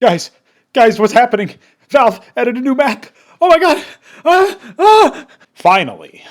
Guys, guys, what's happening? Valve added a new map. Oh my god. Finally,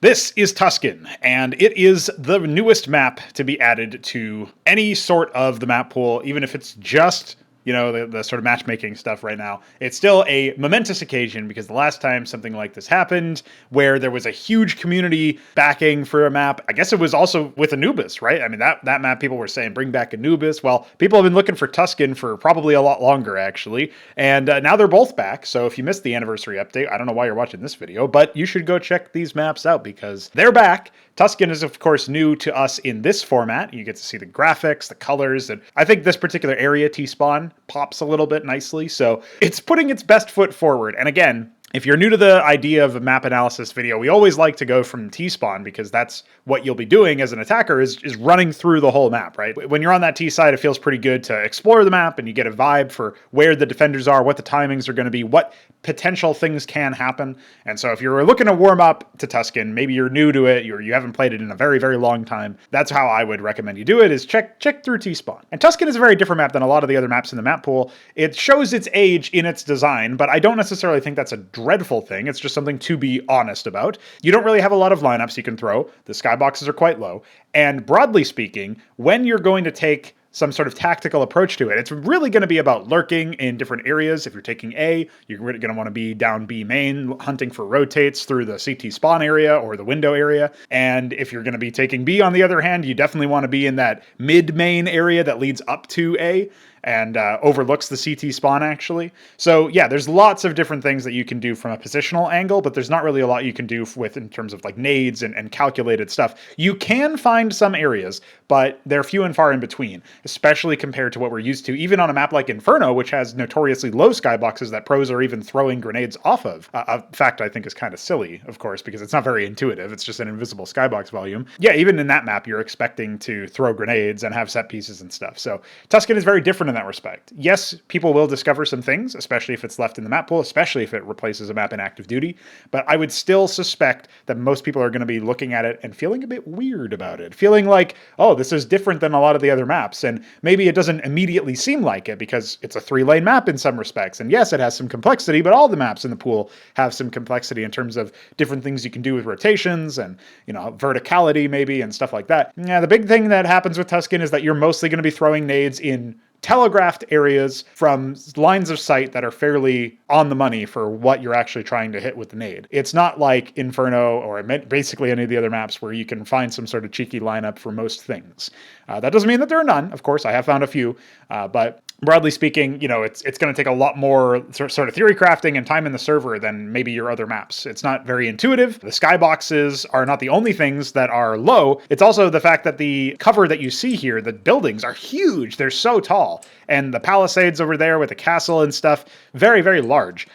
this is Tuscan, and it is the newest map to be added to any sort of the map pool, even if it's just, the sort of matchmaking stuff right now. It's still a momentous occasion because the last time something like this happened, where there was a huge community backing for a map, I guess it was also with Anubis, right? I mean, that map, people were saying, bring back Anubis. Well, people have been looking for Tuscan for probably a lot longer, actually. And now they're both back. So if you missed the anniversary update, I don't know why you're watching this video, but you should go check these maps out because they're back. Tuscan is, of course, new to us in this format. You get to see the graphics, the colors, and I think this particular area, T-Spawn, pops a little bit nicely. So it's putting its best foot forward. And again, if you're new to the idea of a map analysis video, we always like to go from T-Spawn because that's what you'll be doing as an attacker is running through the whole map, right? When you're on that T side, it feels pretty good to explore the map and you get a vibe for where the defenders are, what the timings are going to be, what potential things can happen. And so if you're looking to warm up to Tuscan, maybe you're new to it, you haven't played it in a very, very long time, that's how I would recommend you do it, is check through T-Spawn. And Tuscan is a very different map than a lot of the other maps in the map pool. It shows its age in its design, but I don't necessarily think that's a dreadful thing. It's just something to be honest about. You don't really have a lot of lineups you can throw. The skyboxes are quite low. And broadly speaking, when you're going to take some sort of tactical approach to it, it's really going to be about lurking in different areas. If you're taking A, you're going to want to be down B main, hunting for rotates through the CT spawn area or the window area. And if you're going to be taking B, on the other hand, you definitely want to be in that mid main area that leads up to A and overlooks the CT spawn, actually. So yeah, there's lots of different things that you can do from a positional angle, but there's not really a lot you can do with in terms of like nades and calculated stuff. You can find some areas, but they're few and far in between, especially compared to what we're used to, even on a map like Inferno, which has notoriously low skyboxes that pros are even throwing grenades off of. A fact I think is kind of silly, of course, because it's not very intuitive. It's just an invisible skybox volume. Yeah, even in that map, you're expecting to throw grenades and have set pieces and stuff. So Tuscan is very different in that respect. Yes, people will discover some things, especially if it's left in the map pool, especially if it replaces a map in active duty, but I would still suspect that most people are going to be looking at it and feeling a bit weird about it, feeling like, oh, this is different than a lot of the other maps, and maybe it doesn't immediately seem like it because it's a 3-lane map in some respects, and yes, it has some complexity, but all the maps in the pool have some complexity in terms of different things you can do with rotations and, verticality maybe and stuff like that. Yeah, the big thing that happens with Tuscan is that you're mostly going to be throwing nades in telegraphed areas from lines of sight that are fairly on the money for what you're actually trying to hit with the nade. It's not like Inferno or basically any of the other maps where you can find some sort of cheeky lineup for most things. That doesn't mean that there are none. Of course, I have found a few, but broadly speaking, it's going to take a lot more sort of theory crafting and time in the server than maybe your other maps. It's not very intuitive. The skyboxes are not the only things that are low. It's also the fact that the cover that you see here, the buildings are huge. They're so tall. And the palisades over there with the castle and stuff, very, very large.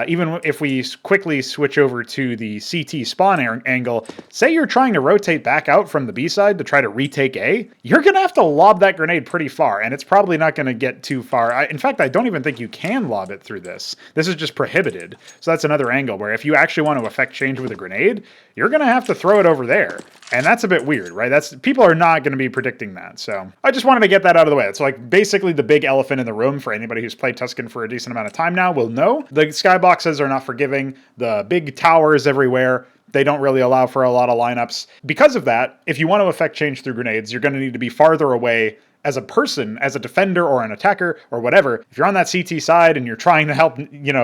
Even if we quickly switch over to the CT spawn angle, say you're trying to rotate back out from the B side to try to retake A, you're going to have to lob that grenade pretty far, and it's probably not going to get too far. In fact, I don't even think you can lob it through this. This is just prohibited. So that's another angle where if you actually want to affect change with a grenade, you're going to have to throw it over there. And that's a bit weird, right? People are not going to be predicting that. So I just wanted to get that out of the way. It's like basically the big elephant in the room for anybody who's played Tuscan for a decent amount of time now will know. The skyboxes are not forgiving. The big towers everywhere, they don't really allow for a lot of lineups. Because of that, if you want to affect change through grenades, you're going to need to be farther away as a person, as a defender or an attacker or whatever. If you're on that CT side and you're trying to help,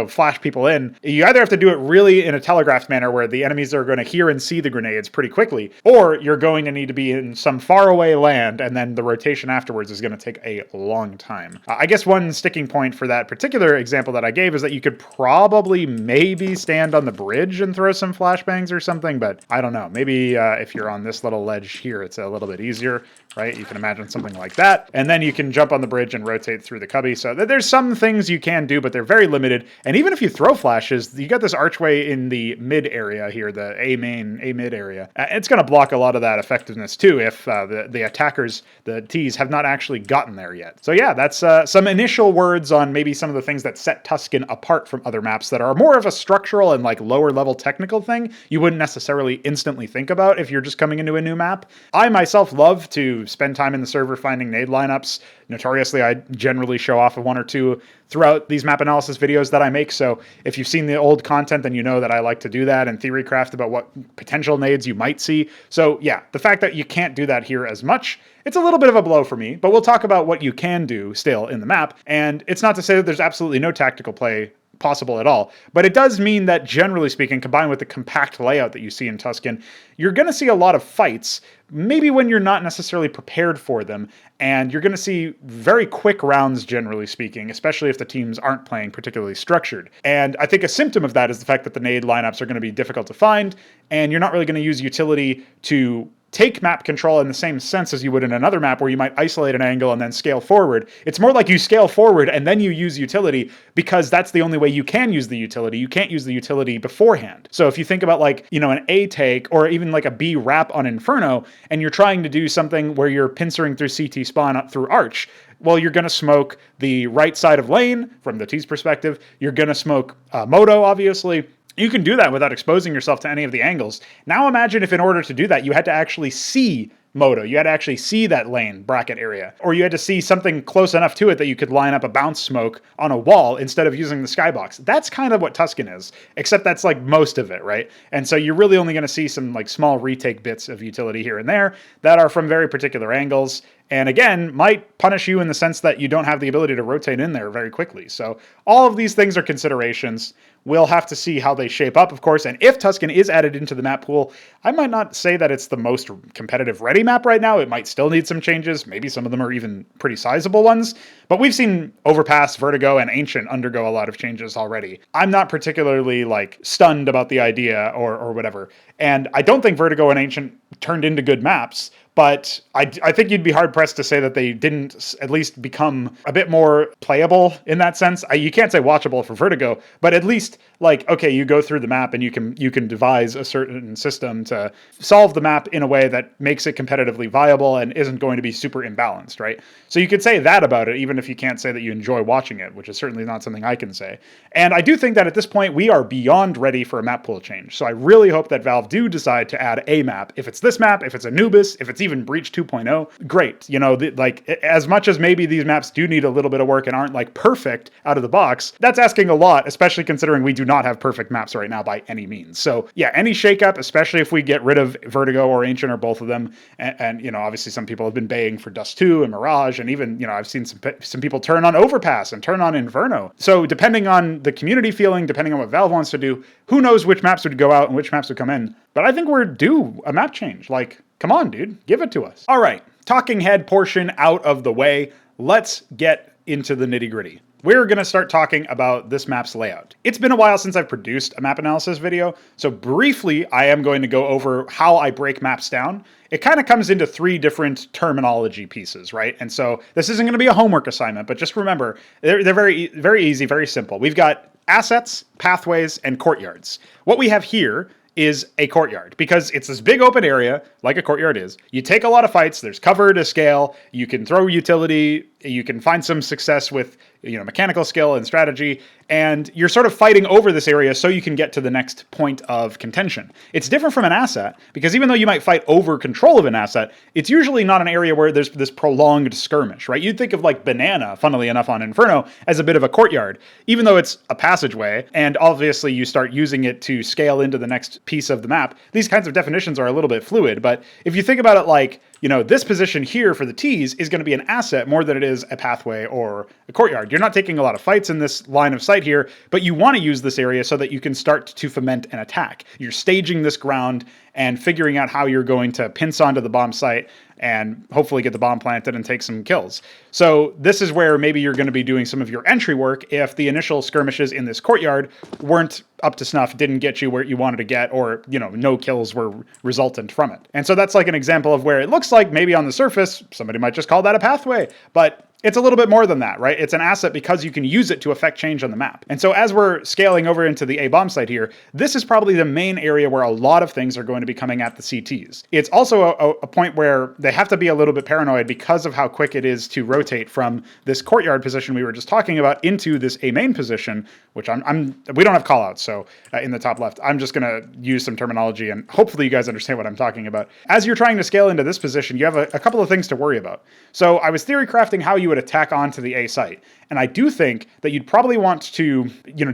flash people in, you either have to do it really in a telegraphed manner where the enemies are going to hear and see the grenades pretty quickly, or you're going to need to be in some faraway land and then the rotation afterwards is going to take a long time. I guess one sticking point for that particular example that I gave is that you could probably maybe stand on the bridge and throw some flashbangs or something, but I don't know. Maybe if you're on this little ledge here, it's a little bit easier, right? You can imagine something like that. And then you can jump on the bridge and rotate through the cubby. So there's some things you can do, but they're very limited. And even if you throw flashes, you got this archway in the mid area here, the A mid area. It's going to block a lot of that effectiveness too if the attackers, the Ts, have not actually gotten there yet. So yeah, that's some initial words on maybe some of the things that set Tuscan apart from other maps that are more of a structural and like lower level technical thing you wouldn't necessarily instantly think about if you're just coming into a new map. I myself love to spend time in the server finding nade lineups. Notoriously, I generally show off one or two throughout these map analysis videos that I make. So if you've seen the old content, then you know that I like to do that and theory craft about what potential nades you might see. So yeah, the fact that you can't do that here as much, it's a little bit of a blow for me, but we'll talk about what you can do still in the map. And it's not to say that there's absolutely no tactical play possible at all, but it does mean that generally speaking, combined with the compact layout that you see in Tuscan, you're going to see a lot of fights, maybe when you're not necessarily prepared for them, and you're going to see very quick rounds generally speaking, especially if the teams aren't playing particularly structured. And I think a symptom of that is the fact that the nade lineups are going to be difficult to find, and you're not really going to use utility to take map control in the same sense as you would in another map where you might isolate an angle and then scale forward. It's more like you scale forward and then you use utility because that's the only way you can use the utility. You can't use the utility beforehand. So if you think about like, you know, an A take or even like a B wrap on Inferno, and you're trying to do something where you're pincering through CT spawn up through Arch, well, you're going to smoke the right side of lane from the T's perspective. You're going to smoke Moto, obviously. You can do that without exposing yourself to any of the angles. Now imagine if in order to do that, you had to actually see Moto. You had to actually see that lane bracket area, or you had to see something close enough to it that you could line up a bounce smoke on a wall instead of using the skybox. That's kind of what Tuscan is, except that's like most of it, right? And so you're really only going to see some like small retake bits of utility here and there that are from very particular angles. And again, might punish you in the sense that you don't have the ability to rotate in there very quickly. So all of these things are considerations. We'll have to see how they shape up, of course. And if Tuscan is added into the map pool, I might not say that it's the most competitive ready map right now. It might still need some changes. Maybe some of them are even pretty sizable ones. But we've seen Overpass, Vertigo, and Ancient undergo a lot of changes already. I'm not particularly like stunned about the idea or whatever. And I don't think Vertigo and Ancient turned into good maps. But I think you'd be hard-pressed to say that they didn't at least become a bit more playable in that sense. You can't say watchable for Vertigo, but at least, like, okay, you go through the map and you can devise a certain system to solve the map in a way that makes it competitively viable and isn't going to be super imbalanced, right? So you could say that about it, even if you can't say that you enjoy watching it, which is certainly not something I can say. And I do think that at this point, we are beyond ready for a map pool change. So I really hope that Valve do decide to add a map. If it's this map, if it's Anubis, if it's even Breach 2.0, great. You know, like as much as maybe these maps do need a little bit of work and aren't like perfect out of the box, that's asking a lot, especially considering we do not have perfect maps right now by any means. So yeah, any shakeup, especially if we get rid of Vertigo or Ancient or both of them, and you know, obviously some people have been baying for Dust 2 and Mirage, and even, you know, I've seen some people turn on Overpass and turn on Inferno. So depending on the community feeling, depending on what Valve wants to do, who knows which maps would go out and which maps would come in. But I think we're due a map change. Like, come on, dude, give it to us. All right, talking head portion out of the way. Let's get into the nitty gritty. We're going to start talking about this map's layout. It's been a while since I've produced a map analysis video, so briefly I am going to go over how I break maps down. It kind of comes into three different terminology pieces, right? And so this isn't going to be a homework assignment, but just remember, they're very, very easy, very simple. We've got assets, pathways, and courtyards. What we have here is a courtyard, because it's this big open area, like a courtyard is. You take a lot of fights, there's cover to scale, you can throw utility, you can find some success with, you know, mechanical skill and strategy, and you're sort of fighting over this area so you can get to the next point of contention. It's different from an asset, because even though you might fight over control of an asset, it's usually not an area where there's this prolonged skirmish, right? You'd think of like Banana, funnily enough on Inferno, as a bit of a courtyard, even though it's a passageway, and obviously you start using it to scale into the next piece of the map. These kinds of definitions are a little bit fluid, but if you think about it like, you know, this position here for the T's is going to be an asset more than it is a pathway or a courtyard. You're not taking a lot of fights in this line of sight here, but you want to use this area so that you can start to foment an attack. You're staging this ground and figuring out how you're going to pinch onto the bomb site and hopefully get the bomb planted and take some kills. So this is where maybe you're going to be doing some of your entry work if the initial skirmishes in this courtyard weren't up to snuff, didn't get you where you wanted to get, or, you know, no kills were resultant from it. And so that's like an example of where it looks like maybe on the surface, somebody might just call that a pathway, but it's a little bit more than that, right? It's an asset because you can use it to affect change on the map. And so as we're scaling over into the A bomb site here, this is probably the main area where a lot of things are going to be coming at the CTs. It's also a point where they have to be a little bit paranoid because of how quick it is to rotate from this courtyard position we were just talking about into this A main position, which we don't have callouts, so in the top left, I'm just gonna use some terminology and hopefully you guys understand what I'm talking about. As you're trying to scale into this position, you have a couple of things to worry about. So I was theory crafting how you would attack onto the A site. And I do think that you'd probably want to,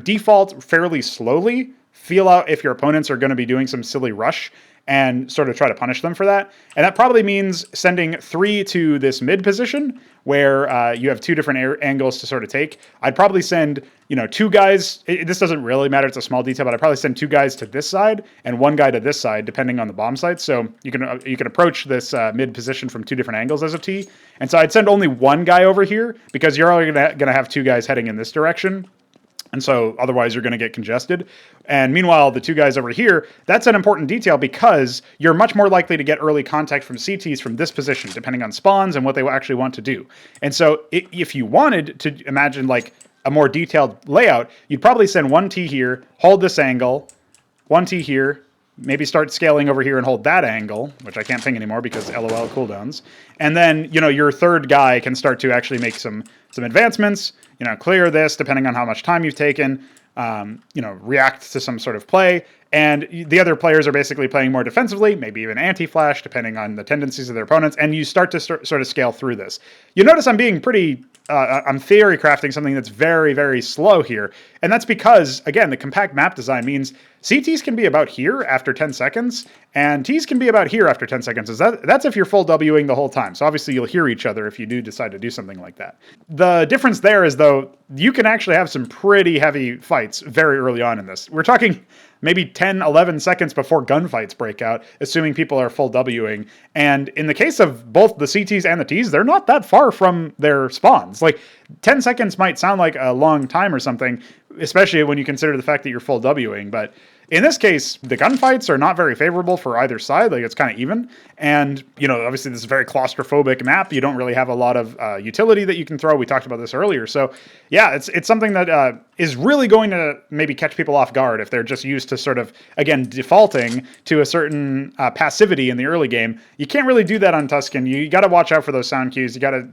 default fairly slowly, feel out if your opponents are going to be doing some silly rush and sort of try to punish them for that. And that probably means sending 3 to this mid position where you have 2 different angles to sort of take. I'd probably send, 2 guys. This doesn't really matter. It's a small detail, but I'd probably send 2 guys to this side and 1 guy to this side, depending on the bomb site. So you can approach this mid position from 2 different angles as a T. And so I'd send only 1 guy over here because you're only going to have 2 guys heading in this direction. And so otherwise you're going to get congested. And meanwhile, the 2 guys over here, that's an important detail because you're much more likely to get early contact from CTs from this position, depending on spawns and what they actually want to do. And so if you wanted to imagine like a more detailed layout, you'd probably send 1 T here, hold this angle, 1 T here, maybe start scaling over here and hold that angle, which I can't ping anymore because LOL cooldowns. And then, your 3rd guy can start to actually make some advancements, clear this depending on how much time you've taken, react to some sort of play. And the other players are basically playing more defensively, maybe even anti-flash, depending on the tendencies of their opponents. And you start to sort of scale through this. You notice I'm being pretty, I'm theory crafting something that's very, very slow here. And that's because, again, the compact map design means CTs can be about here after 10 seconds, and Ts can be about here after 10 seconds. That's if you're full Wing the whole time. So obviously you'll hear each other if you do decide to do something like that. The difference there is, though, you can actually have some pretty heavy fights very early on in this. We're talking maybe 10, 11 seconds before gunfights break out, assuming people are full Wing. And in the case of both the CTs and the Ts, they're not that far from their spawns. Like 10 seconds might sound like a long time or something, especially when you consider the fact that you're full Wing. But in this case, the gunfights are not very favorable for either side. Like, it's kind of even. And, obviously this is a very claustrophobic map. You don't really have a lot of utility that you can throw. We talked about this earlier. So, yeah, it's something that is really going to maybe catch people off guard if they're just used to sort of, again, defaulting to a certain passivity in the early game. You can't really do that on Tuscan. You got to watch out for those sound cues. You got to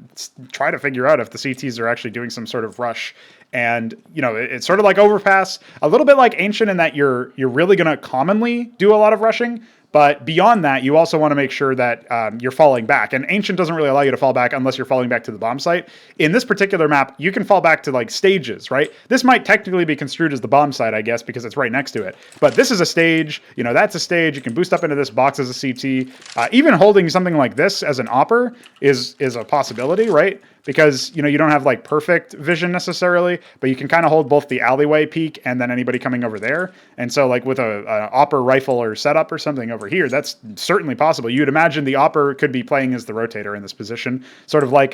try to figure out if the CTs are actually doing some sort of rush. And, it's sort of like Overpass, a little bit like Ancient in that you're really going to commonly do a lot of rushing. But beyond that, you also want to make sure that you're falling back. And Ancient doesn't really allow you to fall back unless you're falling back to the bomb site. In this particular map, you can fall back to like stages, right? This might technically be construed as the bomb site, I guess, because it's right next to it. But this is a stage, that's a stage. You can boost up into this box as a CT. Even holding something like this as an opper is a possibility, right? Because, you don't have like perfect vision necessarily, but you can kind of hold both the alleyway peak and then anybody coming over there. And so like with a opper rifle or setup or something over here, that's certainly possible. You'd imagine the opper could be playing as the rotator in this position, sort of like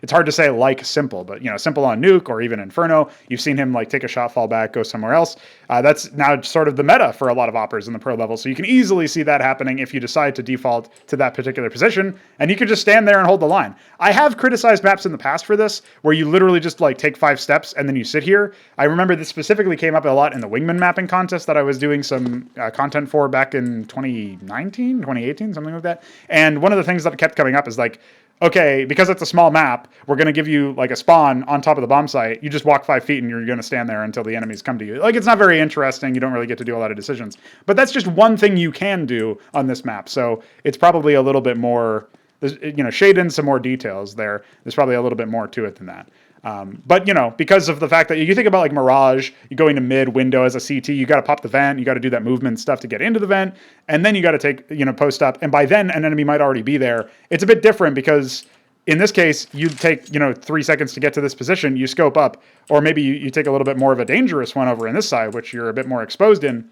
it's hard to say like Simple, but Simple on Nuke or even Inferno, you've seen him like take a shot, fall back, go somewhere else. That's now sort of the meta for a lot of oppers in the pro level. So you can easily see that happening if you decide to default to that particular position, and you could just stand there and hold the line. I have criticized maps in the past for this, where you literally just like take 5 steps and then you sit here. I remember this specifically came up a lot in the Wingman mapping contest that I was doing some content for back in 2019, 2018, something like that. And one of the things that kept coming up is like, okay, because it's a small map, we're going to give you like a spawn on top of the bomb site. You just walk 5 feet and you're going to stand there until the enemies come to you. Like, it's not very interesting. You don't really get to do a lot of decisions. But that's just one thing you can do on this map. So it's probably a little bit more, shade in some more details there. There's probably a little bit more to it than that. But, because of the fact that you think about like Mirage, you go into mid window as a CT, you got to pop the vent, you got to do that movement stuff to get into the vent, and then you got to take, post up. And by then an enemy might already be there. It's a bit different because in this case, you take, 3 seconds to get to this position, you scope up, or maybe you take a little bit more of a dangerous one over in this side, which you're a bit more exposed in.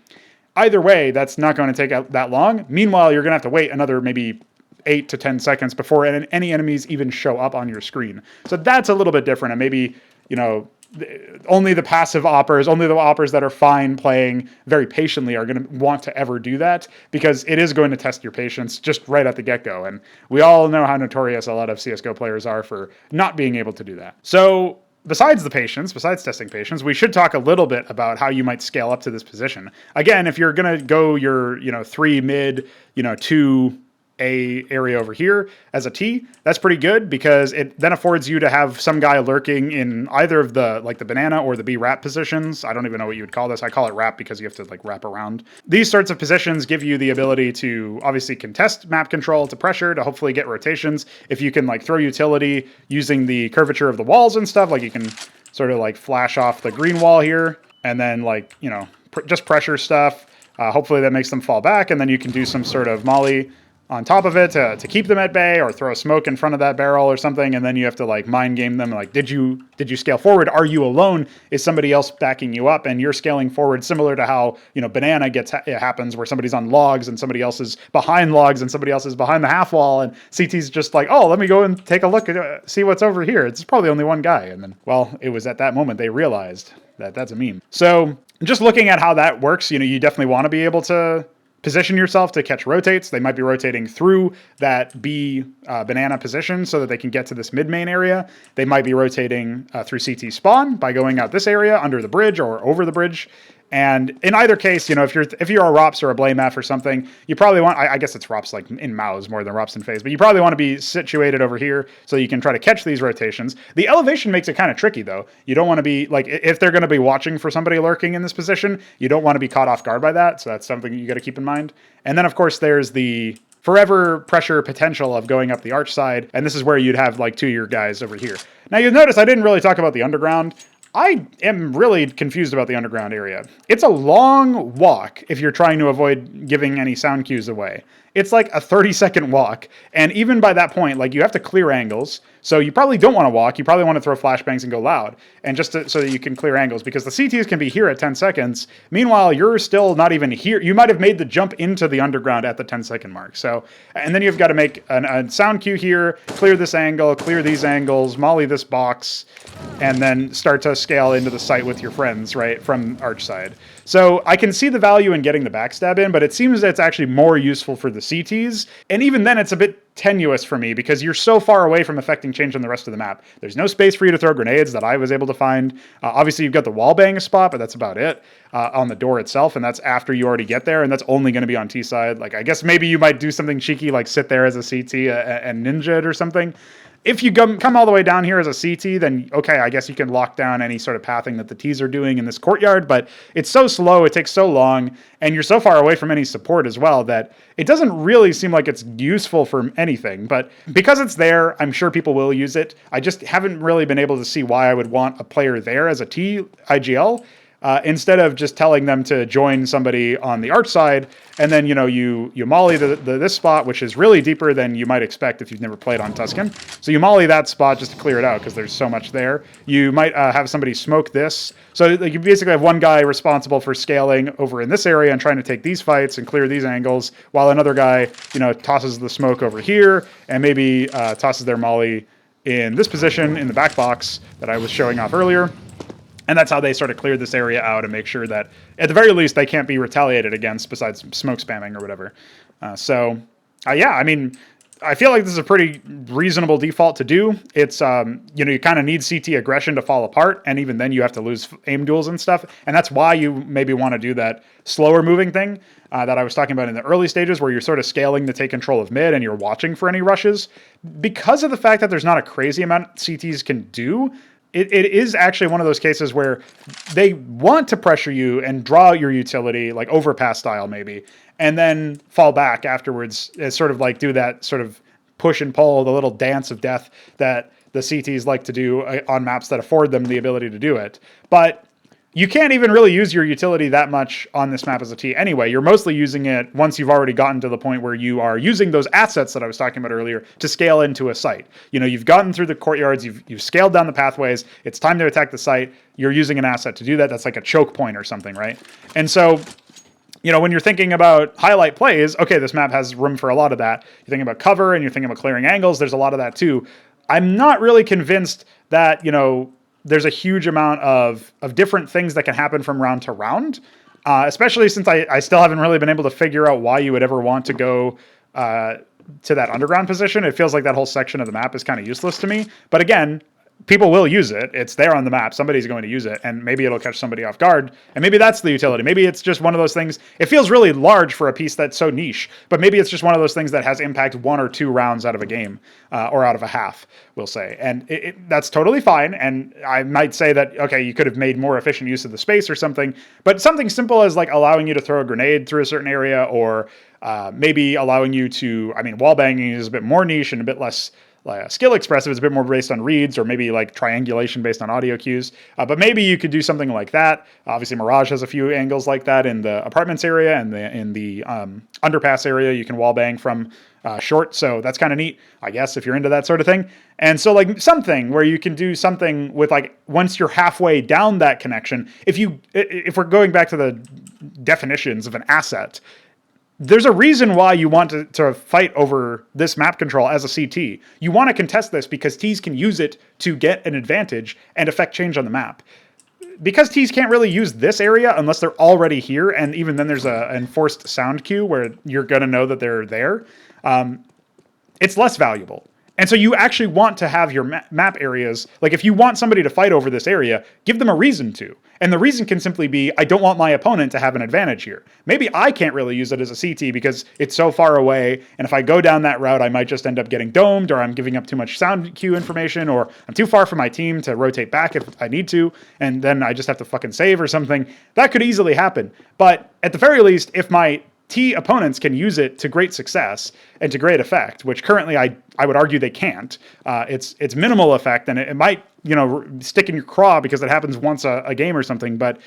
Either way, that's not going to take that long. Meanwhile, you're going to have to wait another maybe 8 to 10 seconds before any enemies even show up on your screen. So that's a little bit different. And maybe, only the passive oppers, only the oppers that are fine playing very patiently are going to want to ever do that, because it is going to test your patience just right at the get-go. And we all know how notorious a lot of CSGO players are for not being able to do that. So besides the patience, besides testing patience, we should talk a little bit about how you might scale up to this position. Again, if you're going to go your, 3 mid, 2 A area over here as a T, that's pretty good, because it then affords you to have some guy lurking in either of the banana or the B wrap positions. I don't even know what you would call this. I call it wrap because you have to wrap around. These sorts of positions give you the ability to obviously contest map control, to pressure, to hopefully get rotations. If you can throw utility using the curvature of the walls and stuff, you can sort of flash off the green wall here and then just pressure stuff. Hopefully that makes them fall back, and then you can do some sort of molly on top of it to keep them at bay, or throw smoke in front of that barrel or something, and then you have to mind game them. Did you scale forward? Are you alone? Is somebody else backing you up? And you're scaling forward, similar to how banana it happens, where somebody's on logs and somebody else is behind logs and somebody else is behind the half wall, and CT's just oh, let me go and take a look at see what's over here. It's probably only one guy, and then it was at that moment they realized that that's a meme. So just looking at how that works, you definitely want to be able to position yourself to catch rotates. They might be rotating through that B banana position so that they can get to this mid-main area. They might be rotating through CT spawn by going out this area under the bridge or over the bridge. And in either case, if you're a ROPS or a Blame F or something, you probably want, I guess it's ROPS in mouse more than ROPS in phase, but you probably want to be situated over here so you can try to catch these rotations. The elevation makes it kind of tricky though. You don't want to be if they're going to be watching for somebody lurking in this position, you don't want to be caught off guard by that. So that's something you got to keep in mind. And then of course there's the forever pressure potential of going up the arch side. And this is where you'd have 2 of your guys over here. Now you'll notice I didn't really talk about the underground. I am really confused about the underground area. It's a long walk if you're trying to avoid giving any sound cues away. It's a 30-second walk, and even by that point, you have to clear angles, so you probably don't want to walk. You probably want to throw flashbangs and go loud, and so that you can clear angles, because the CTs can be here at 10 seconds. Meanwhile, you're still not even here. You might have made the jump into the underground at the 10-second mark. So, and then you've got to make a sound cue here, clear this angle, clear these angles, molly this box, and then start to scale into the site with your friends, right, from arch side. So I can see the value in getting the backstab in, but it seems that it's actually more useful for the CTs. And even then, it's a bit tenuous for me, because you're so far away from affecting change on the rest of the map. There's no space for you to throw grenades that I was able to find. Obviously, you've got the wall bang spot, but that's about it on the door itself, and that's after you already get there, and that's only going to be on T side. I guess maybe you might do something cheeky, sit there as a CT and ninja it or something. If you come all the way down here as a CT, then okay, I guess you can lock down any sort of pathing that the Ts are doing in this courtyard, but it's so slow, it takes so long, and you're so far away from any support as well that it doesn't really seem like it's useful for anything. But because it's there, I'm sure people will use it. I just haven't really been able to see why I would want a player there as a T IGL. Instead of just telling them to join somebody on the arch side, and then you molly this spot, which is really deeper than you might expect if you've never played on Tuscan. So you molly that spot just to clear it out, because there's so much there. You might have somebody smoke this. So you basically have one guy responsible for scaling over in this area and trying to take these fights and clear these angles, while another guy tosses the smoke over here and maybe tosses their molly in this position in the back box that I was showing off earlier. And that's how they sort of clear this area out and make sure that, at the very least, they can't be retaliated against besides smoke spamming or whatever. Yeah, I mean, I feel like this is a pretty reasonable default to do. It's, you kind of need CT aggression to fall apart, and even then you have to lose aim duels and stuff. And that's why you maybe want to do that slower moving thing that I was talking about in the early stages, where you're sort of scaling to take control of mid and you're watching for any rushes. Because of the fact that there's not a crazy amount CTs can do, it is actually one of those cases where they want to pressure you and draw out your utility, overpass style maybe, and then fall back afterwards, as sort of do that sort of push and pull, the little dance of death that the CTs like to do on maps that afford them the ability to do it. But you can't even really use your utility that much on this map as a T anyway. You're mostly using it once you've already gotten to the point where you are using those assets that I was talking about earlier to scale into a site. You've gotten through the courtyards, you've scaled down the pathways, it's time to attack the site, you're using an asset to do that. That's like a choke point or something, right? And so, when you're thinking about highlight plays, okay, this map has room for a lot of that. You're thinking about cover and you're thinking about clearing angles, there's a lot of that too. I'm not really convinced that, there's a huge amount of different things that can happen from round to round, especially since I still haven't really been able to figure out why you would ever want to go to that underground position. It feels like that whole section of the map is kind of useless to me. But again, people will use it. It's there on the map. Somebody's going to use it, and maybe it'll catch somebody off guard. And maybe that's the utility. Maybe it's just one of those things. It feels really large for a piece that's so niche, but maybe it's just one of those things that has impact 1 or 2 rounds out of a game, or out of a half, we'll say. And that's totally fine. And I might say that, okay, you could have made more efficient use of the space or something, but something simple as like allowing you to throw a grenade through a certain area, or maybe allowing you to, I mean, wall banging is a bit more niche and a bit less skill expressive. It's a bit more based on reads, or maybe like triangulation based on audio cues. But maybe you could do something like that. Obviously, Mirage has a few angles like that in the apartments area and in the underpass area. You can wall bang from short, so that's kind of neat, I guess, if you're into that sort of thing. And so like something where you can do something with like once you're halfway down that connection. If we're going back to the definitions of an asset, there's a reason why you want to fight over this map control as a CT. You want to contest this because Ts can use it to get an advantage and affect change on the map. Because Ts can't really use this area unless they're already here, and even then there's an enforced sound cue where you're going to know that they're there, it's less valuable. And so you actually want to have your map areas, like if you want somebody to fight over this area, give them a reason to. And the reason can simply be, I don't want my opponent to have an advantage here. Maybe I can't really use it as a CT because it's so far away, and if I go down that route, I might just end up getting domed, or I'm giving up too much sound cue information, or I'm too far from my team to rotate back if I need to, and then I just have to fucking save or something. That could easily happen. But at the very least, if my T opponents can use it to great success and to great effect, which currently I would argue they can't. It's minimal effect, and it might, stick in your craw because it happens once a game or something. But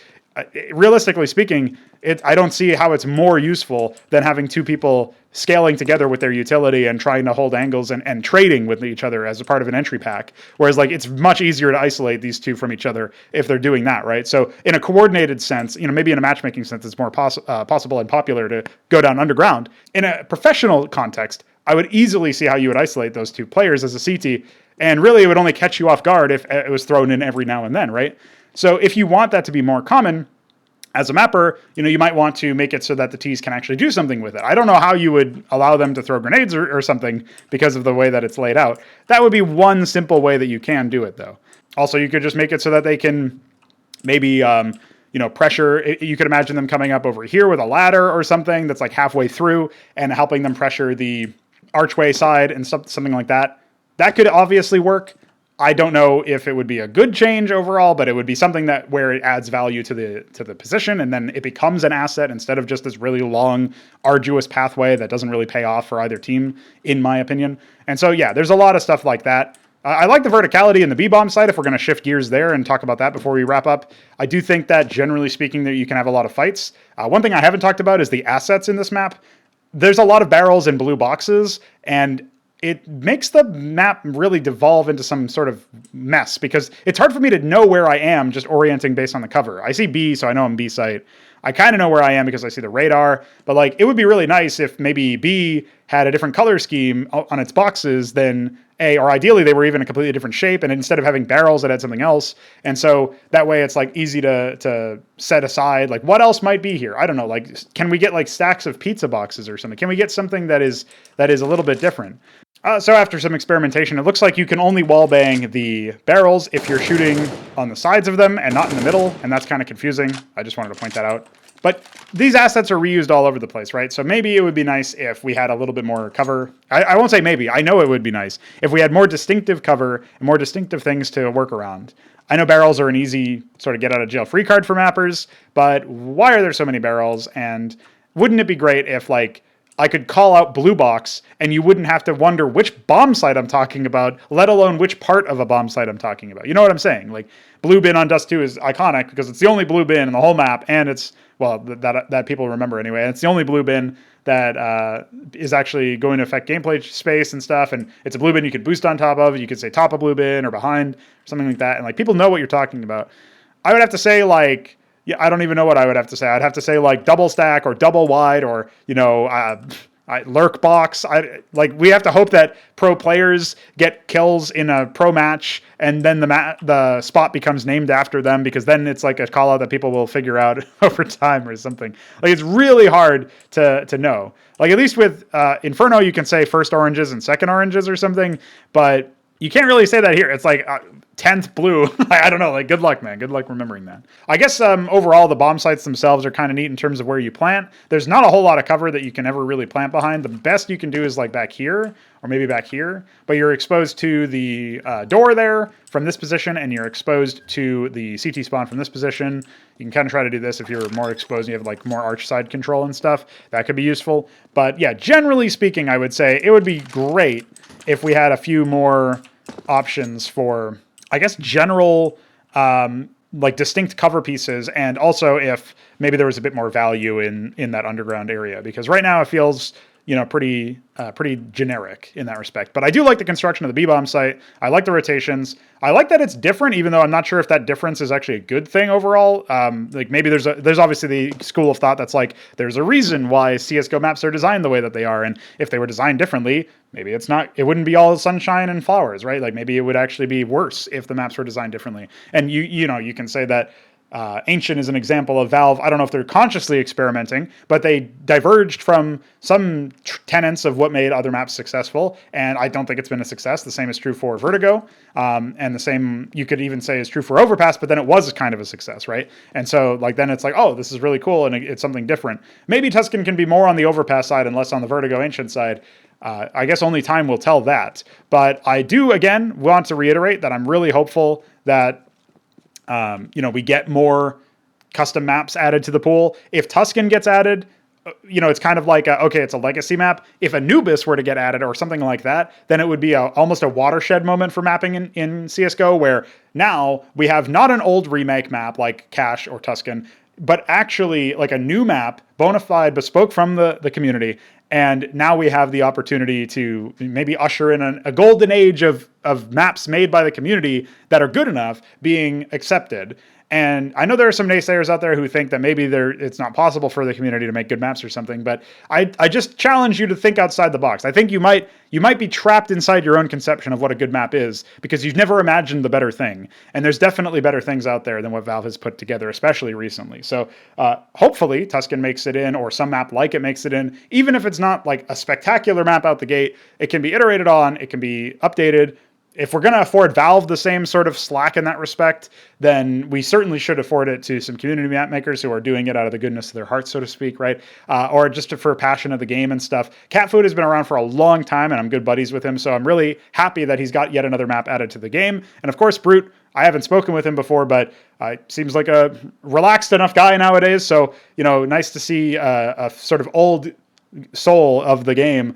realistically speaking, I don't see how it's more useful than having 2 people scaling together with their utility and trying to hold angles and trading with each other as a part of an entry pack. Whereas like it's much easier to isolate these 2 from each other if they're doing that, right? So in a coordinated sense, maybe in a matchmaking sense, it's more possible and popular to go down underground. In a professional context, I would easily see how you would isolate those 2 players as a CT, and really it would only catch you off guard if it was thrown in every now and then, right? So if you want that to be more common, as a mapper, you might want to make it so that the Ts can actually do something with it. I don't know how you would allow them to throw grenades or something because of the way that it's laid out. That would be one simple way that you can do it, though. Also, you could just make it so that they can maybe, pressure. You could imagine them coming up over here with a ladder or something that's like halfway through and helping them pressure the archway side and something like that. That could obviously work. I don't know if it would be a good change overall, but it would be something where it adds value to the position, and then it becomes an asset instead of just this really long, arduous pathway that doesn't really pay off for either team, in my opinion. And so, yeah, there's a lot of stuff like that. I like the verticality in the B-bomb side if we're going to shift gears there and talk about that before we wrap up. I do think that, generally speaking, that you can have a lot of fights. One thing I haven't talked about is the assets in this map. There's a lot of barrels and blue boxes, and it makes the map really devolve into some sort of mess because it's hard for me to know where I am just orienting based on the cover. I see B, so I know I'm B site. I kind of know where I am because I see the radar, but like it would be really nice if maybe B had a different color scheme on its boxes than A, or ideally they were even a completely different shape, and instead of having barrels, it had something else. And so that way it's like easy to set aside, like what else might be here? I don't know, like can we get like stacks of pizza boxes or something? Can we get something that is a little bit different? So after some experimentation, it looks like you can only wall bang the barrels if you're shooting on the sides of them and not in the middle, and that's kind of confusing. I just wanted to point that out. But these assets are reused all over the place, right? So maybe it would be nice if we had a little bit more cover. I won't say maybe. I know it would be nice if we had more distinctive cover and more distinctive things to work around. I know barrels are an easy sort of get out of jail free card for mappers, but why are there so many barrels? And wouldn't it be great if like I could call out blue box and you wouldn't have to wonder which bomb site I'm talking about, let alone which part of a bomb site I'm talking about. You know what I'm saying? Like blue bin on Dust 2 is iconic because it's the only blue bin in the whole map, and it's, well, that people remember anyway. And it's the only blue bin that is actually going to affect gameplay space and stuff. And it's a blue bin you could boost on top of. You could say top of blue bin or behind, or something like that. And like people know what you're talking about. I would have to say like, yeah, I don't even know what I would have to say. I'd have to say like double stack or double wide or, lurk box. We have to hope that pro players get kills in a pro match, and then the spot becomes named after them, because then it's like a call out that people will figure out over time or something. Like, it's really hard to know. Like, at least with Inferno, you can say first oranges and second oranges or something, but you can't really say that here. It's like 10th blue. I don't know. Like, good luck, man. Good luck remembering that. I guess overall, the bomb sites themselves are kind of neat in terms of where you plant. There's not a whole lot of cover that you can ever really plant behind. The best you can do is like back here, or maybe back here, but you're exposed to the door there from this position, and you're exposed to the CT spawn from this position. You can kind of try to do this if you're more exposed and you have like more arch side control and stuff. That could be useful. But yeah, generally speaking, I would say it would be great if we had a few more options for, I guess, general like distinct cover pieces, and also if maybe there was a bit more value in that underground area, because right now it feels, you know, pretty generic in that respect. But I do like the construction of the B-bomb site. I like the rotations. I like that it's different, even though I'm not sure if that difference is actually a good thing overall. Like, maybe there's obviously the school of thought that's like, there's a reason why CSGO maps are designed the way that they are, and if they were designed differently, maybe it wouldn't be all sunshine and flowers, right? Like, maybe it would actually be worse if the maps were designed differently. And you know, you can say that Ancient is an example of Valve. I don't know if they're consciously experimenting, but they diverged from some tenets of what made other maps successful, and I don't think it's been a success. The same is true for Vertigo, and the same you could even say is true for Overpass, but then it was kind of a success, right? And so, like, then it's like, oh, this is really cool, and it's something different. Maybe Tuscan can be more on the Overpass side and less on the Vertigo Ancient side. I guess only time will tell that. But I do, again, want to reiterate that I'm really hopeful that you know, we get more custom maps added to the pool. If Tuscan gets added, you know, it's kind of like, okay, it's a legacy map. If Anubis were to get added or something like that, then it would be almost a watershed moment for mapping in CSGO, where now we have not an old remake map like Cache or Tuscan, but actually like a new map, bona fide, bespoke from the community. And now we have the opportunity to maybe usher in a golden age of maps made by the community that are good enough being accepted. And I know there are some naysayers out there who think that maybe it's not possible for the community to make good maps or something, but I just challenge you to think outside the box. I think you might be trapped inside your own conception of what a good map is, because you've never imagined the better thing. And there's definitely better things out there than what Valve has put together, especially recently. So hopefully Tuscan makes it in, or some map like it makes it in. Even if it's not like a spectacular map out the gate, it can be iterated on, it can be updated. If we're going to afford Valve the same sort of slack in that respect, then we certainly should afford it to some community map makers who are doing it out of the goodness of their hearts, so to speak, right? Or just for passion of the game and stuff. Catfood has been around for a long time, and I'm good buddies with him, so I'm really happy that he's got yet another map added to the game. And of course, Brute, I haven't spoken with him before, but seems like a relaxed enough guy nowadays, so, you know, nice to see a sort of old soul of the game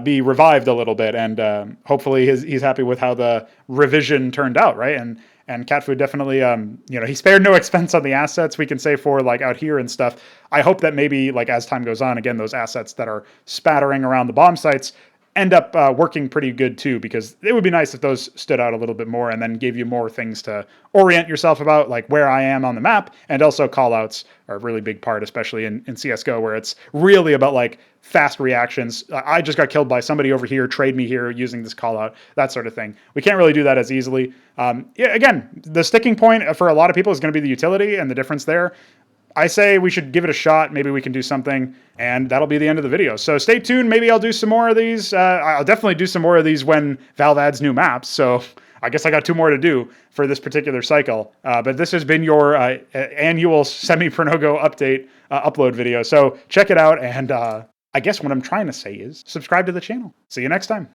be revived a little bit, and hopefully he's happy with how the revision turned out, right? And Catfood definitely, you know, he spared no expense on the assets, we can say, for like out here and stuff. I hope that maybe, like, as time goes on, again, those assets that are spattering around the bomb sites end up working pretty good too, because it would be nice if those stood out a little bit more and then gave you more things to orient yourself about, like where I am on the map. And also callouts are a really big part, especially in CSGO, where it's really about like fast reactions. I just got killed by somebody over here, trade me here using this callout, that sort of thing. We can't really do that as easily. Yeah, again, the sticking point for a lot of people is going to be the utility and the difference there. I say we should give it a shot. Maybe we can do something, and that'll be the end of the video. So stay tuned. Maybe I'll do some more of these. I'll definitely do some more of these when Valve adds new maps. So I guess I got 2 more to do for this particular cycle. But this has been your annual Semi-Pronogo update upload video. So check it out. And I guess what I'm trying to say is subscribe to the channel. See you next time.